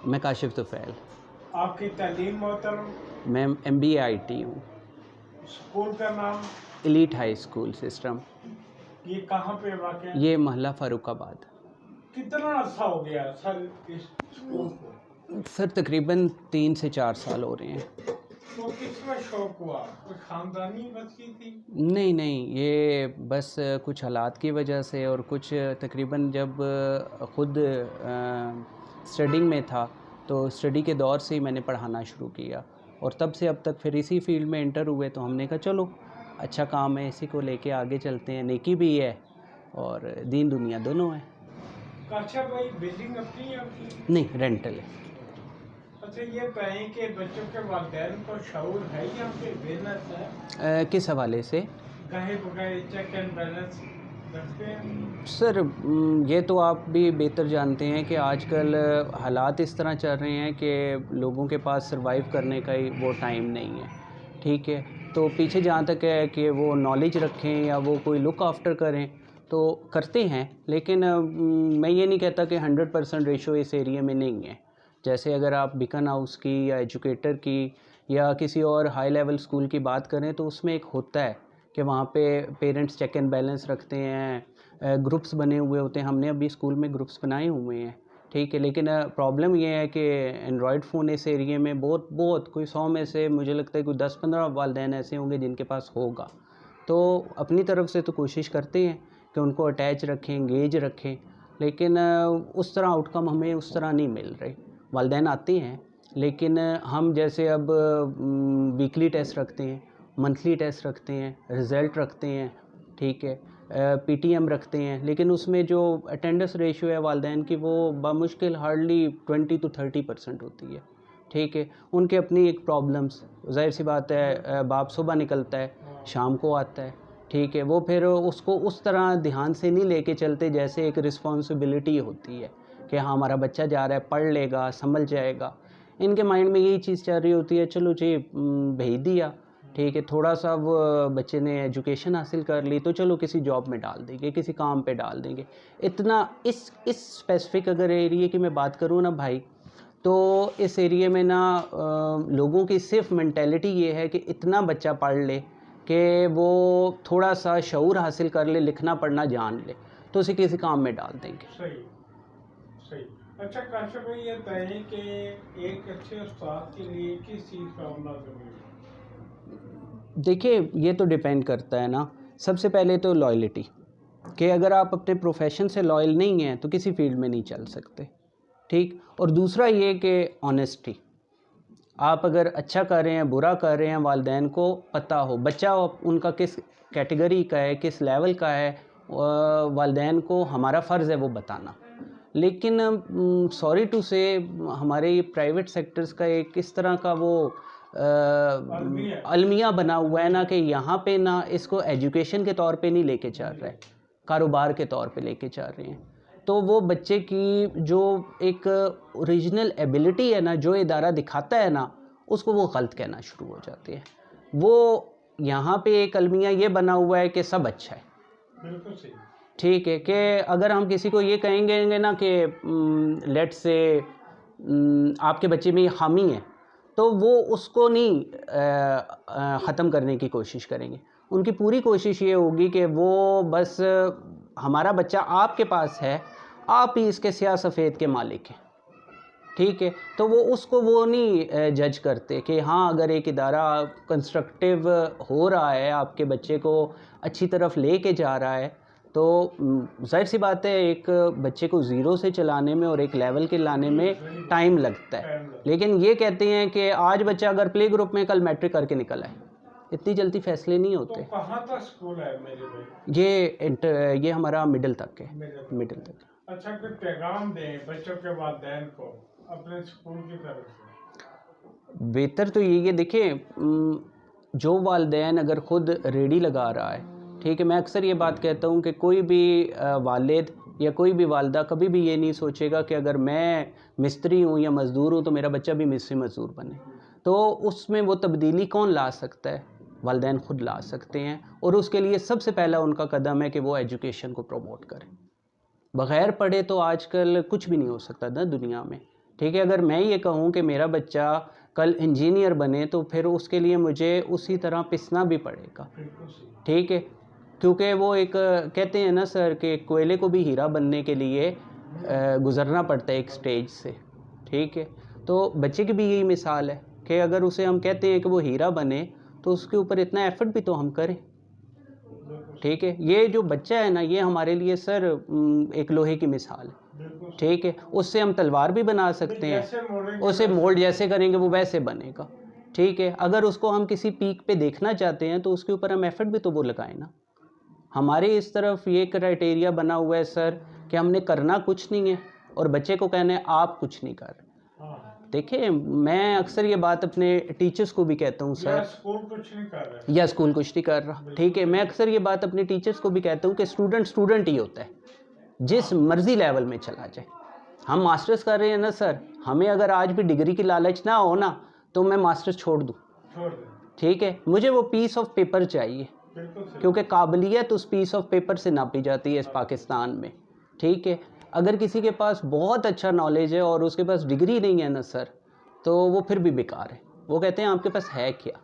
मैं काशिफ तुफ़ैल। आपकी तालीम मोहतरम? मैं MBA IT हूँ। स्कूल का नाम? Elite high school system. ये कहाँ पे वाक़ है? ये मोहल्ला फ़ारुखाबाद। कितना अर्सा हो गया सर इस स्कूल को? सर तकरीबन 3 से 4 साल हो रहे हैं। तो किसमें शौक हुआ? कोई ख़ानदानी बच्ची थी? नहीं नहीं, ये बस कुछ हालात की वजह से और कुछ तकरीबन जब ख़ुद स्टडिंग में था तो स्टडी के दौर से ही मैंने पढ़ाना शुरू किया और तब से अब तक फिर इसी फील्ड में एंटर हुए। तो हमने कहा चलो अच्छा काम है, इसी को लेके आगे चलते हैं। नेकी भी है और दीन दुनिया दोनों है। अच्छा भाई, बिल्डिंग अपनी है आपकी? नहीं, रेंटल है। अच्छा ये कहें कि बच्चों के वालिदैन को शऊर है या फिर अवेयरनेस है? किस हवाले से? गाहे बगाहे चेक एंड बैलेंस रखते हैं? सर ये तो आप भी बेहतर जानते हैं कि आजकल हालात इस तरह चल रहे हैं कि लोगों के पास सर्वाइव करने का ही वो टाइम नहीं है। ठीक है, तो पीछे जहाँ तक है कि वो नॉलेज रखें या वो कोई लुक आफ्टर करें तो करते हैं, लेकिन मैं ये नहीं कहता कि 100% रेशो इस एरिया में नहीं है। जैसे अगर आप बिकन हाउस की या एजुकेटर की या किसी और हाई लेवल स्कूल की बात करें तो उसमें एक होता है कि वहाँ पे पेरेंट्स चेक एंड बैलेंस रखते हैं, ग्रुप्स बने हुए होते हैं। हमने अभी स्कूल में ग्रुप्स बनाए हुए हैं। ठीक है, लेकिन प्रॉब्लम ये है कि एंड्रॉयड फ़ोन इस एरिया में बहुत कोई 100 में से मुझे लगता है कोई 10-15 वालिदैन ऐसे होंगे जिनके पास होगा। तो अपनी तरफ से तो कोशिश करते हैं कि उनको अटैच रखें, एंगेज रखें, लेकिन उस तरह आउटकम हमें उस तरह नहीं मिल रहे। वालिदैन आते हैं लेकिन हम जैसे अब वीकली टेस्ट रखते हैं, मंथली टेस्ट रखते हैं, रिज़ल्ट रखते हैं, ठीक है, PTM रखते हैं, लेकिन उसमें जो अटेंडेंस रेशियो है वालिदैन की वो बामुश्किल हार्डली 20 to 30% होती है। ठीक है, उनके अपनी एक प्रॉब्लम्स, ज़ाहिर सी बात है, बाप सुबह निकलता है शाम को आता है। ठीक है, वो फिर उसको उस तरह ध्यान से नहीं लेके चलते जैसे एक रिस्पॉन्सिबिलिटी होती है कि हाँ हमारा बच्चा जा रहा है, पढ़ लेगा, संभल जाएगा। इनके माइंड में यही चीज़ चल रही होती है, चलो जी भेज दिया, ठीक है, थोड़ा सा वो बच्चे ने एजुकेशन हासिल कर ली तो चलो किसी जॉब में डाल देंगे, किसी काम पे डाल देंगे। इतना इस स्पेसिफिक अगर एरिया की मैं बात करूँ ना भाई, तो इस एरिया में ना लोगों की सिर्फ मेंटेलिटी ये है कि इतना बच्चा पढ़ ले कि वो थोड़ा सा शऊर हासिल कर ले, लिखना पढ़ना जान ले, तो उसे किसी काम में डाल देंगे। सही सही। अच्छा काशिफ भाई, ये बताएं कि एक अच्छे उस्ताद के लिए किस चीज़ का होना ज़रूरी है? देखिए ये तो डिपेंड करता है ना, सबसे पहले तो लॉयल्टी, कि अगर आप अपने प्रोफेशन से लॉयल नहीं हैं तो किसी फील्ड में नहीं चल सकते। ठीक, और दूसरा ये कि ऑनेस्टी, आप अगर अच्छा कर रहे हैं, बुरा कर रहे हैं, वालिदैन को पता हो, बच्चा उनका किस कैटेगरी का है, किस लेवल का है, वालिदैन को हमारा फ़र्ज़ है वो बताना। लेकिन सॉरी टू से हमारे ये प्राइवेट सेक्टर्स का एक इस तरह का वो अलमिया बना हुआ है ना कि यहाँ पे ना इसको एजुकेशन के तौर पे नहीं लेके चल रहे, कारोबार के तौर पे लेके चल रहे हैं। तो वो बच्चे की जो एक ओरिजिनल एबिलिटी है ना, जो इदारा दिखाता है ना, उसको वो गलत कहना शुरू हो जाते हैं। वो यहाँ पे एक अलमिया ये बना हुआ है कि सब अच्छा है। बिल्कुल सही। ठीक है कि अगर हम किसी को ये कहेंगे ना कि लेट्स से आपके बच्चे में ये खामी है, तो वो उसको नहीं ख़त्म करने की कोशिश करेंगे। उनकी पूरी कोशिश ये होगी कि वो बस हमारा बच्चा आपके पास है, आप ही इसके स्याह सफ़ेद के मालिक हैं। ठीक है, तो वो उसको वो नहीं जज करते कि हाँ अगर एक इदारा कंस्ट्रक्टिव हो रहा है, आपके बच्चे को अच्छी तरफ ले के जा रहा है, तो ज़ाहिर सी बात है एक बच्चे को ज़ीरो से चलाने में और एक लेवल के लाने में टाइम लगता है। लेकिन ये कहते हैं कि आज बच्चा अगर प्ले ग्रुप में कल मैट्रिक करके निकल आए, इतनी जल्दी फैसले नहीं होते। तो कहाँ तक स्कूल है मेरे भाई? ये हमारा मिडिल तक है, मिडिल तक। अच्छा, कोई पैगाम दें बच्चों के वालिदैन को अपने स्कूल की तरफ से? बेहतर तो ये देखिए, जो वालिदैन अगर ख़ुद रेडी लगा रहा है, ठीक है, मैं अक्सर ये बात कहता हूँ कि कोई भी वालिद या कोई भी वालिदा कभी भी ये नहीं सोचेगा कि अगर मैं मिस्त्री हूँ या मज़दूर हूँ तो मेरा बच्चा भी मिस्त्री मज़दूर बने। तो उसमें वो तब्दीली कौन ला सकता है? वालिदैन ख़ुद ला सकते हैं, और उसके लिए सबसे पहला उनका कदम है कि वो एजुकेशन को प्रमोट करें। बग़ैर पढ़े तो आजकल कुछ भी नहीं हो सकता ना दुनिया में। ठीक है। अगर मैं ये कहूँ कि मेरा बच्चा कल इंजीनियर बने तो फिर उसके लिए मुझे उसी तरह पिसना भी पड़ेगा, बिल्कुल सही। ठीक है। क्योंकि वो एक कहते हैं ना सर कि कोयले को भी हीरा बनने के लिए गुज़रना पड़ता है एक स्टेज से, ठीक है। तो बच्चे की भी यही मिसाल है कि अगर उसे हम कहते हैं कि वो हीरा बने तो उसके ऊपर इतना एफर्ट भी तो हम करें, ठीक है। ये जो बच्चा है ना, ये हमारे लिए सर एक लोहे की मिसाल है, ठीक है। उससे हम तलवार भी बना सकते हैं, उसे मोल्ड जैसे करेंगे वो वैसे बनेगा, ठीक है। अगर उसको हम किसी पीक पे देखना चाहते हैं तो उसके ऊपर हम एफर्ट भी तो वो लगाएं ना। हमारे इस तरफ ये क्राइटेरिया बना हुआ है सर कि हमने करना कुछ नहीं है और बच्चे को कहना है आप कुछ नहीं कर रहे। देखिए, मैं अक्सर ये बात अपने टीचर्स को भी कहता हूँ सर, स्कूल कुछ नहीं कर रहा या स्कूल कुछ नहीं कर रहा, ठीक है। मैं अक्सर ये बात अपने टीचर्स को भी कहता हूँ कि स्टूडेंट स्टूडेंट ही होता है, जिस मर्जी लेवल में चला जाए। हम मास्टर्स कर रहे हैं ना सर, हमें अगर आज भी डिग्री की लालच ना हो ना तो मैं मास्टर्स छोड़ दूँ, ठीक है। मुझे वो पीस ऑफ पेपर चाहिए, क्योंकि काबिलियत उस पीस ऑफ पेपर से नापी जाती है इस पाकिस्तान में, ठीक है। अगर किसी के पास बहुत अच्छा नॉलेज है और उसके पास डिग्री नहीं है ना सर, तो वो फिर भी बेकार है। वो कहते हैं आपके पास है क्या।